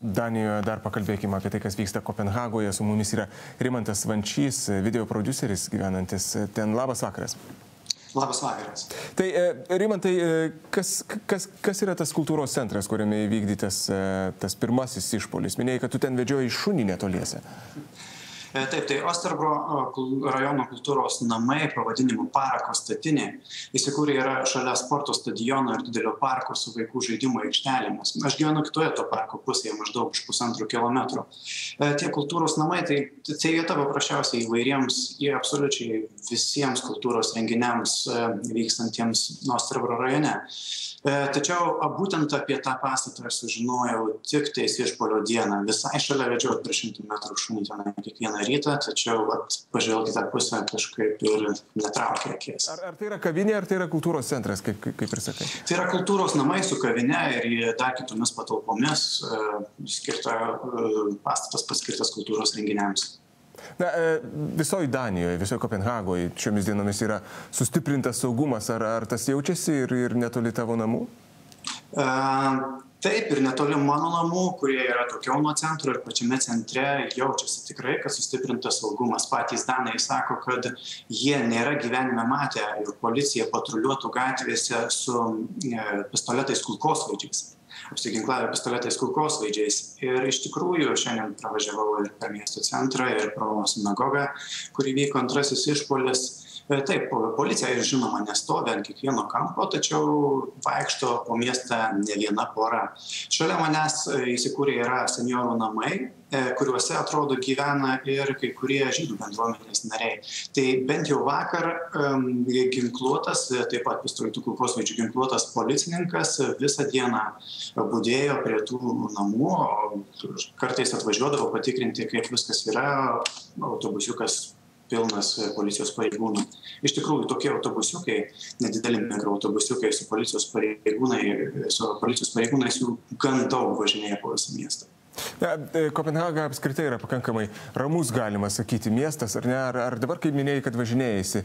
Danijoje dar pakalbėkime apie tai, kas vyksta Kopenhagoje. Su mumis yra Rimantas Vančys, video prodiuseris gyvenantis ten. Labas vakaras. Labas vakaras. Tai, Rimantai, kas yra tas kultūros centras, kuriame įvykdytas tas pirmasis išpuolis? Minėjai, kad tu ten vedžioji šunį netoliese. Taip, tai Osterbro rajono kultūros namai, pavadinimu Parako statinė, įsikūrė yra šalia sporto stadiono ir didelio parko su vaikų žaidimo aikštelėmis. Aš gyvenu kitoje to parko pusėje, maždaug už 1,5 kilometro. Tie kultūros namai, tai vieta paprasčiausiai įvairiems, jie absoliučiai visiems kultūros renginiams vykstantiems Osterbro rajone. Tačiau būtent apie tą pastatą aš sužinojau tik tais išpuolio dieną. Visai šalia vedžiau prieš 100 metrų šunį ten kiekvieną rytą, tačiau pažvelgti tą pusę kažkaip ir netraukė akis. Ar tai yra kavinė, ar tai yra kultūros centras, kaip ir sakai? Tai yra kultūros namai su kavinė ir dar kitomis patalpomis, pastatas paskirtas kultūros renginiams. Na, visoje Danijoje, visoje Kopenhagoje šiomis dienomis yra sustiprintas saugumas. Ar tas jaučiasi ir netoli tavo namų? Taip, ir netoli mano namų, kurie yra tokiau nuo centro ir pačiame centre, jaučiasi tikrai, kad sustiprintas saugumas. Patys danai sako, kad jie nėra gyvenime matę, jog policija patruliuotų gatvėse su pistoletais kulkosvaidžiais. Apsiginklavę pistoletais kulkosvaidžiais. Ir iš tikrųjų šiandien pravažiavau ir per miesto centrą, ir pro sinagogą, kur įvyko antrasis išpuolis. Taip, policija žinoma nestovi ant kiekvieno kampo, tačiau vaikšto po miestą ne viena pora. Šalia manęs įsikūrė yra senjorų namai, kuriuose atrodo gyvena ir kai kurie žydų bendruomenės nariai. Tai bent jau vakar ginkluotas, taip pat pistoletų kulkosvaidžių ginkluotas policininkas visą dieną budėjo prie tų namų, kartais atvažiuodavo patikrinti, kaip viskas yra, autobusiukas pilnas policijos pareigūnų. Iš tikrųjų, tokie autobusiukai, nedideli mikroautobusiukai su policijos pareigūnais jų gan daug važinėja po visą miestą. Kopenhaga apskritai yra pakankamai ramus, galima sakyti, miestas, ar ne? Ar dabar, kaip minėjai, kad važinėjasi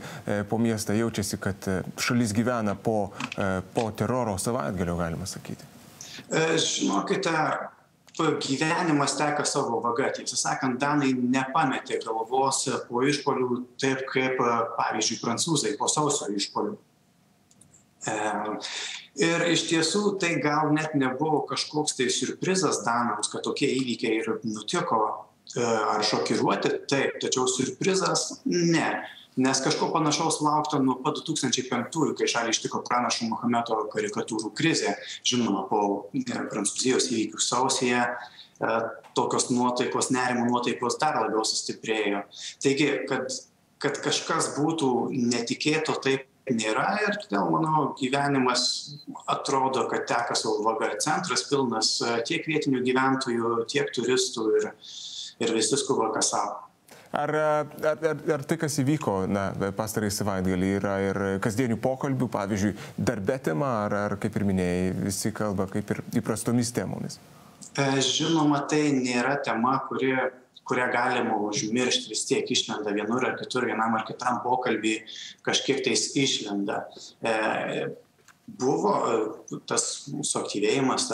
po miestą, jaučiasi, kad šalis gyvena po teroro savaitgalio, galima sakyti? Žinokite, gyvenimas teka savo vaga. Tiesą sakant, danai nepametė galvos po išpuolių taip, kaip, pavyzdžiui, prancūzai po sausio išpuolių. Ir iš tiesų tai gal net nebuvo kažkoks tai siurprizas danams, kad tokie įvykiai ir nutiko, ar šokiruoti, taip, tačiau siurprizas ne. Nes kažko panašaus laukta nuo pat 2005, kai šalį ištiko pranašo Mahometo karikatūrų krizė. Žinoma, po Prancūzijos įvykių sausyje tokios nuotaikos, nerimo nuotaikos dar labiau sustiprėjo. Taigi, kad kažkas būtų netikėto, taip nėra ir todėl mano gyvenimas atrodo, kad teka savo vaga. Centras pilnas tiek vietinių gyventojų, tiek turistų ir visi skuba kas savo. Ar tai, kas įvyko pastarąjį savaitgalį, yra ir kasdienių pokalbių, pavyzdžiui, darbe tema, ar kaip ir minėjai, visi kalba kaip ir įprastomis temomis? Žinoma, tai nėra tema, kurią galima užmiršti, vis tiek išlenda vienur ar kitur, vienam ar kitam pokalbį kažkiek tais išlenda. Buvo tas mūsų aktyvėjimas,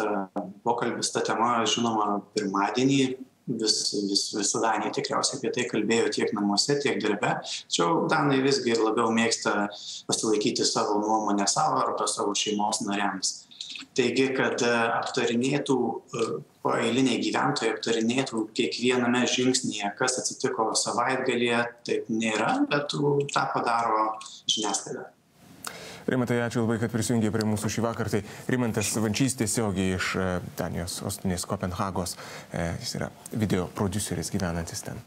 pokalbis, ta tema, žinoma, pirmadienį. Visa Danija tikriausiai apie tai kalbėjo tiek namuose, tiek darbe. Tačiau danai visgi labiau mėgsta pasilaikyti savo nuomonę savo arba savo šeimos nariams. Taigi, kad aptarinėtų, eiliniai gyventojai aptarinėtų kiekviename žingsnyje, kas atsitiko savaitgalyje, taip nėra, bet tą padaro žiniasklaida. Rimantai, ačiū labai, kad prisijungė prie mūsų šį vakar. Tai Rimantas Vančys tiesiogiai iš Danijos sostinės Kopenhagos. Jis yra video prodiuseris gyvenantis ten.